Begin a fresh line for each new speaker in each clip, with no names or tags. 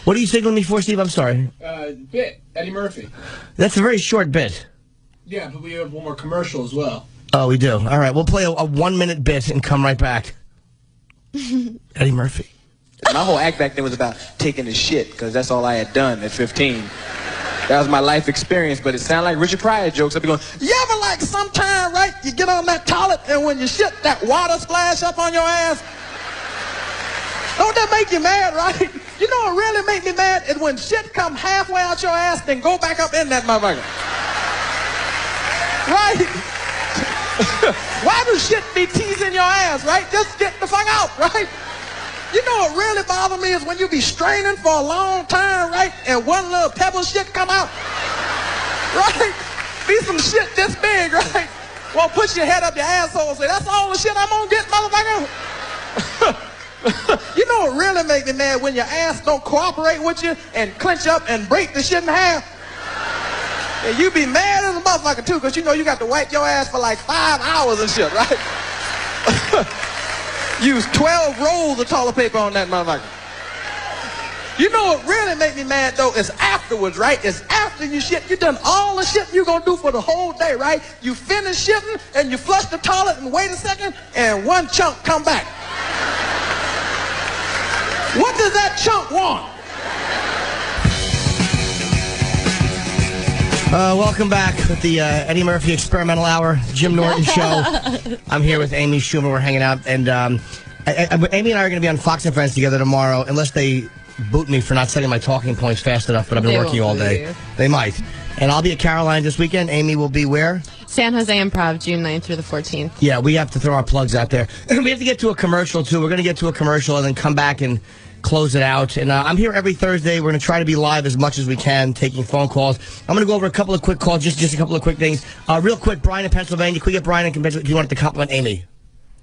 What are you signaling me for, Steve? I'm sorry.
Bit. Eddie Murphy.
That's a very short bit.
Yeah, but we have one more commercial as well.
Oh, we do. All right, we'll play a 1-minute bit and come right back. Eddie Murphy.
My whole act back then was about taking a shit, because that's all I had done at 15. That was my life experience, but it sounded like Richard Pryor jokes. I'd be going, you ever like sometime, right, you get on that toilet and when you shit, that water splash up on your ass? Don't that make you mad, right? You know what really make me mad is when shit come halfway out your ass, then go back up in that motherfucker. Right? Why do shit be teasing your ass, right? Just get the fuck out, right? You know what really bothers me is when you be straining for a long time, right? And one little pebble shit come out. Right? Be some shit this big, right? Well, put your head up your asshole and say, that's all the shit I'm gonna get, motherfucker. You know what really make me mad? When your ass don't cooperate with you and clench up and break the shit in half. And you be mad as a motherfucker too, because you know you got to wipe your ass for like 5 hours and shit, right? Use 12 rolls of toilet paper on that motherfucker. You know what really make me mad though is afterwards, right? It's after you shit. You done all the shit you gonna do for the whole day, right? You finish shitting and you flush the toilet and wait a second and one chunk come back. What does that chunk want?
Welcome back with the Eddie Murphy Experimental Hour, Jim Norton Show. I'm here with Amy Schumer. We're hanging out, and Amy and I are going to be on Fox and Friends together tomorrow, unless they boot me for not setting my talking points fast enough, but I've been working all day. They might. And I'll be at Caroline this weekend. Amy will be where?
San Jose Improv, June 9th through the 14th.
Yeah, we have to throw our plugs out there. We have to get to a commercial, too. We're going to get to a commercial and then come back and close it out. And I'm here every Thursday. We're going to try to be live as much as we can, taking phone calls. I'm going to go over a couple of quick calls, just a couple of quick things. Real quick, Brian in Pennsylvania. Can we get Brian in Pennsylvania if you wanted to compliment Amy?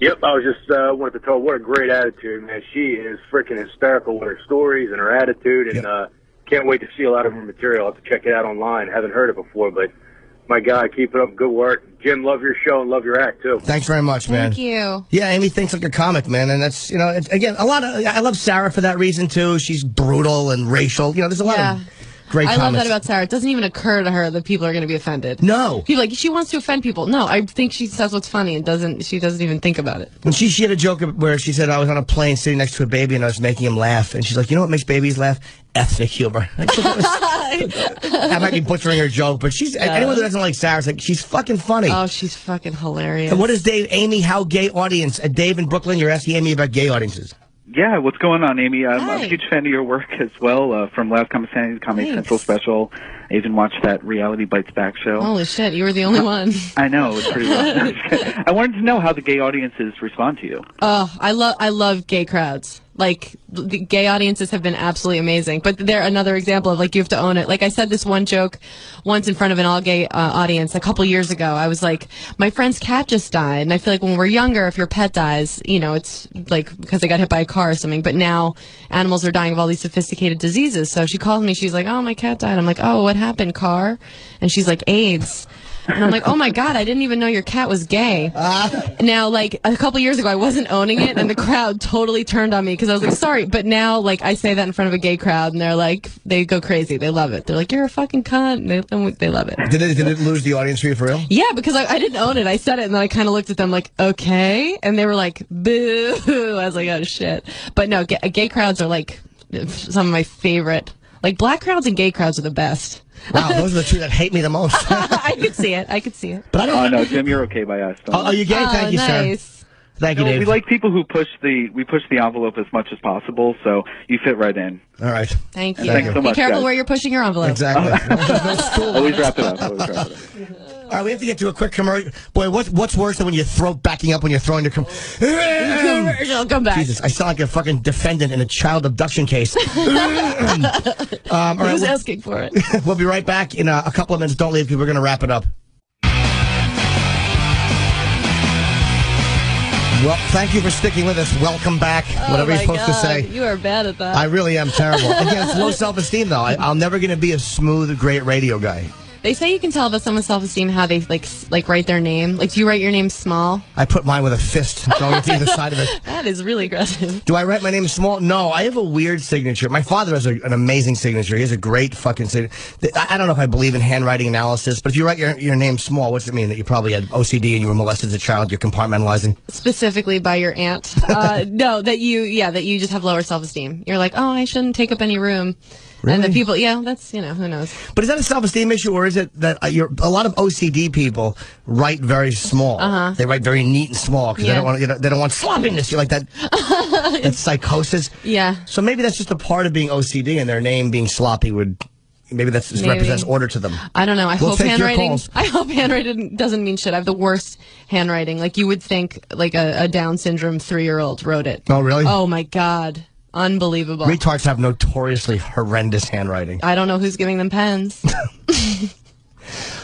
Yep, I was just wanted to tell her what a great attitude, man. She is freaking hysterical with her stories and her attitude, and can't wait to see a lot of her material. I'll have to check it out online. Haven't heard it before, but my God, keep it up. Good work. Jim, love your show and love your act, too.
Thanks very much, man.
Thank you.
Yeah, Amy thinks like a comic, man, and that's, you know, again, a lot of, I love Sarah for that reason, too. She's brutal and racial. You know, there's a lot of great
I
comments.
love that about Sarah. It doesn't even occur to her that people are going to be offended.
No.
People like, she wants to offend people. No, I think she says what's funny and she doesn't even think about it.
When she had a joke where she said, I was on a plane sitting next to a baby and I was making him laugh. And she's like, you know what makes babies laugh? Ethnic humor. I might be butchering her joke, but anyone who doesn't like Sarah's like, she's fucking funny.
Oh, she's fucking hilarious.
And what is Amy, how gay audience? Dave in Brooklyn, you're asking Amy about gay audiences.
Yeah, what's going on, Amy? I'm a huge fan of your work as well, from Last Comedy Central special. I even watched that Reality Bites Back show.
Holy shit, you were the only one.
I know, it was pretty rough. I wanted to know how the gay audiences respond to you.
Oh, I love gay crowds. Like, the gay audiences have been absolutely amazing. But they're another example of, like, you have to own it. Like, I said this one joke once in front of an all-gay audience a couple years ago. I was like, my friend's cat just died. And I feel like when we're younger, if your pet dies, you know, it's, like, because they got hit by a car or something. But now animals are dying of all these sophisticated diseases. So she called me. She's like, oh, my cat died. I'm like, oh, what happened, car? And she's like, AIDS. And I'm like, oh my God, I didn't even know your cat was gay. Now, like, a couple years ago, I wasn't owning it, and the crowd totally turned on me because I was like, sorry. But now, like, I say that in front of a gay crowd, and they're like, they go crazy. They love it. They're like, you're a fucking cunt. And they love it.
Did it lose the audience for you for real?
Yeah, because I didn't own it. I said it, and then I kind of looked at them like, okay. And they were like, boo. I was like, oh, shit. But no, gay crowds are, like, some of my favorite. Like, black crowds and gay crowds are the best.
Wow, those are the two that hate me the most.
I could see it.
But I don't.
Oh no, Jim, you're okay by us.
Are you gay? Thank you,
nice.
sir. Thank you, Dave.
We like people who push the envelope as much as possible, so you fit right in.
All right.
Thank you.
Thanks so much,
Be careful
guys.
where you're pushing your envelope.
Exactly.
Always wrap it up.
All right, we have to get to a quick commercial. Boy, what's worse than when your throat backing up when you're throwing the
commercial? Come back.
Jesus, I sound like a fucking defendant in a child abduction case. All right,
Who's asking for it?
We'll be right back in a couple of minutes. Don't leave because we're going to wrap it up. Well, thank you for sticking with us. Welcome back. Whatever you're supposed to say.
You are bad at that.
I really am terrible. Again, it's low self-esteem, though. I'm never going to be a smooth, great radio guy.
They say you can tell about someone's self-esteem how they like write their name. Like, do you write your name small?
I put mine with a fist going to either side of it.
That is really aggressive.
Do I write my name small? No, I have a weird signature. My father has an amazing signature. He has a great fucking signature. I don't know if I believe in handwriting analysis, but if you write your name small, what's it mean? That you probably had OCD and you were molested as a child? You're compartmentalizing?
Specifically by your aunt. No, that you just have lower self-esteem. You're like, oh, I shouldn't take up any room. Really? And the people, that's, who knows.
But is that a self-esteem issue, or is it that a lot of OCD people write very small? Uh-huh. They write very neat and small because they don't want sloppiness. You like that? That's psychosis.
Yeah.
So maybe that's just a part of being OCD, and their name being sloppy maybe that represents order to them.
I don't know. I hope handwriting doesn't mean shit. I have the worst handwriting. Like, you would think like a Down syndrome 3-year-old wrote it.
Oh, really?
Oh my God. Unbelievable.
Retards have notoriously horrendous handwriting.
I don't know who's giving them pens.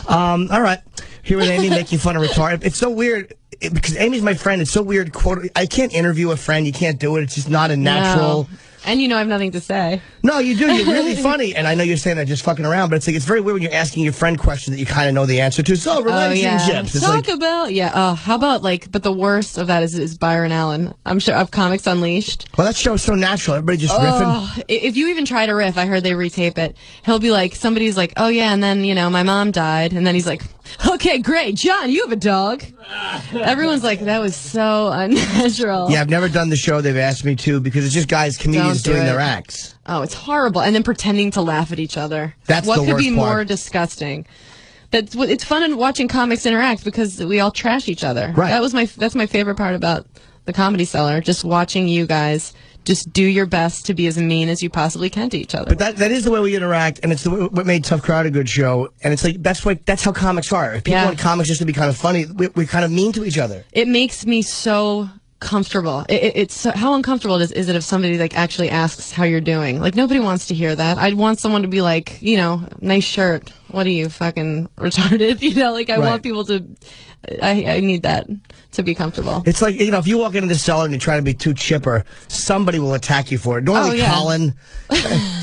All right. Here with Amy making fun of retard. It's so weird because Amy's my friend. It's so weird. I can't interview a friend. You can't do it. It's just not a natural.
No. And I have nothing to say.
No, you do. You're really funny. And I know you're saying that just fucking around, but it's very weird when you're asking your friend questions that you kind of know the answer to. So, relationships.
Oh, yeah. How about, but the worst of that is Byron Allen. I'm sure of Comics Unleashed.
Well, that show's so natural. Everybody just riffing.
If you even try to riff, I heard they retape it. He'll be like, somebody's like, oh, yeah, and then, my mom died. And then he's like, okay, great. John, you have a dog. Everyone's like, that was so unnatural.
Yeah, I've never done the show. They've asked me to because it's just guys, comedians doing their acts.
Oh, it's horrible. And then pretending to laugh at each other.
That's
what
the worst
could be
part.
more disgusting? It's fun in watching comics interact because we all trash each other.
Right.
That's my favorite part about the Comedy Cellar. Just watching you guys just do your best to be as mean as you possibly can to each other.
But that is the way we interact, and it's what made Tough Crowd a good show. And it's like that's how comics are. If people want comics just to be kind of funny, we're kind of mean to each other.
It makes me so comfortable. It's how uncomfortable is it if somebody actually asks how you're doing? Like, nobody wants to hear that. I'd want someone to be like, nice shirt. What are you, fucking retarded? I want people to. I need that to be comfortable.
It's like, if you walk into the cellar and you try to be too chipper, somebody will attack you for it. Normally, Colin.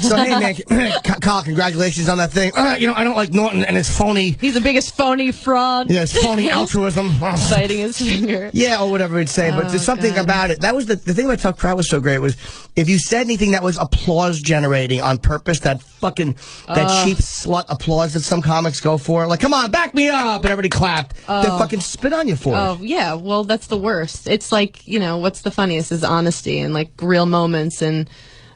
So, hey, man, Colin, congratulations on that thing. I don't like Norton and his phony.
He's the biggest phony fraud.
Yeah, his phony altruism.
Biting his finger.
Yeah, or whatever he'd say. But there's something about it. That was the thing about Tough Crowd was so great was if you said anything that was applause generating on purpose, that cheap slut applause that some comics go for, like, come on, back me up, and everybody clapped. They fucking spit on you for it.
Oh, yeah. Well, that's the worst. It's like, what's the funniest is honesty and real moments and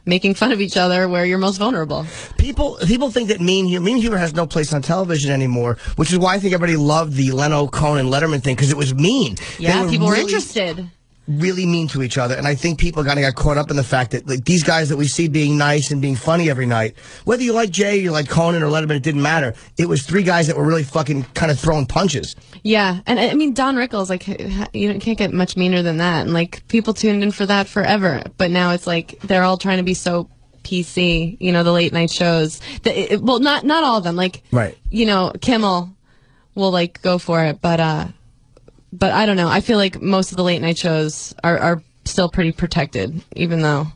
making fun of each other where you're most vulnerable.
People think that mean humor has no place on television anymore, which is why I think everybody loved the Leno, Conan, Letterman thing, because it was mean.
Yeah, people were interested.
Really mean to each other, and I think people kind of got caught up in the fact that these guys that we see being nice and being funny every night, whether you like Jay, you like Conan or Letterman, it didn't matter. It was three guys that were really fucking kind of throwing punches.
Yeah, and I mean Don Rickles, can't get much meaner than that, and people tuned in for that forever. But now it's they're all trying to be so PC, the late night shows. Not all of them.
Right.
Kimmel will go for it, but I don't know. I feel like most of the late night shows are still pretty protected, even though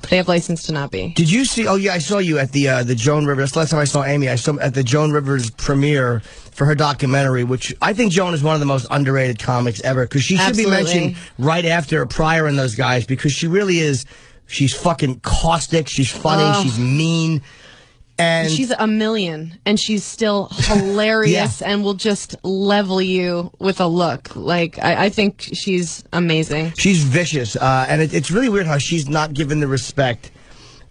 they have license to not be.
Did you see? Oh yeah, I saw you at the Joan Rivers. That's the last time I saw Amy. I saw at the Joan Rivers premiere for her documentary, which I think Joan is one of the most underrated comics ever because she should be mentioned right after Pryor and those guys because she really is. She's fucking caustic. She's funny. She's mean. And
she's a million, and she's still hilarious and will just level you with a look. I think she's amazing.
She's vicious, and it's really weird how she's not given the respect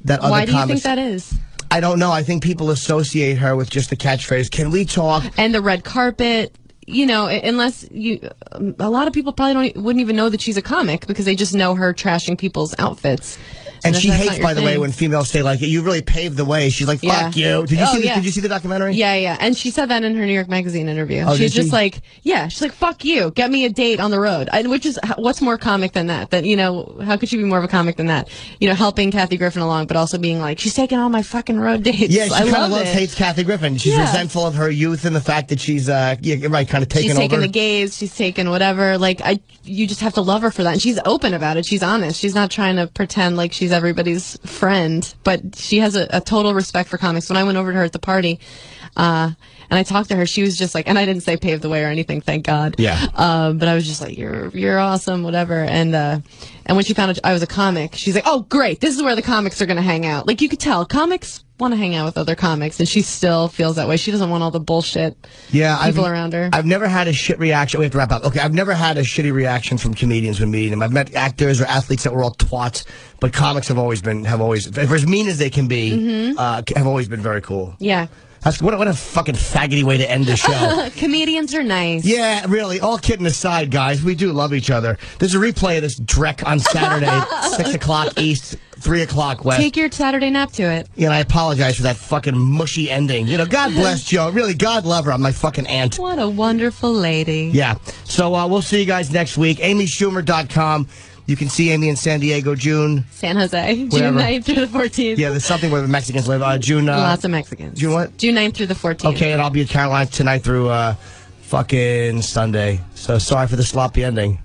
that other comics...
Why do you think that is?
I don't know. I think people associate her with just the catchphrase, can we talk?
And the red carpet... unless a lot of people probably wouldn't even know that she's a comic because they just know her trashing people's outfits.
And she hates, by the way, when females say, you really paved the way. She's like, fuck you. Did you see the documentary?
Yeah. And she said that in her New York Magazine interview.
Oh,
she's just she's like, fuck you. Get me a date on the road. Which is, what's more comic than that? How could she be more of a comic than that? Helping Kathy Griffin along, but also being like, she's taking all my fucking road dates.
Yeah, she kind of hates Kathy Griffin. She's resentful of her youth and the fact that she's, kind of taking over.
She's taking the gays. She's taking whatever. You just have to love her for that. And she's open about it. She's honest. She's not trying to pretend like she's everybody's friend, but she has a total respect for comics. When I went over to her at the party, And I talked to her. She was just like, and I didn't say pave the way or anything, thank God.
Yeah.
But I was just like, you're awesome, whatever. And when she found out I was a comic, she's like, oh, great. This is where the comics are going to hang out. Like, you could tell comics want to hang out with other comics, and she still feels that way. She doesn't want all the bullshit people around her.
I've never had a shit reaction. We have to wrap up. Okay, I've never had a shitty reaction from comedians when meeting them. I've met actors or athletes that were all twats, but comics have always, for as mean as they can be, have always been very cool.
Yeah.
What a fucking faggoty way to end the show.
Comedians are nice.
Yeah, really. All kidding aside, guys, we do love each other. There's a replay of this dreck on Saturday, 6 o'clock East, 3 o'clock West.
Take your Saturday nap to it.
Yeah, and I apologize for that fucking mushy ending. You know, God bless Joe. Really, God love her. I'm my fucking aunt.
What a wonderful lady.
Yeah. So we'll see you guys next week. AmySchumer.com. You can see Amy in San Diego, San
Jose,
whatever.
June 9th through the 14th.
Yeah, there's something where the Mexicans live. June.
Lots of Mexicans.
June what?
June 9th through the 14th.
Okay, and I'll be at Carolina tonight through fucking Sunday. So sorry for the sloppy ending.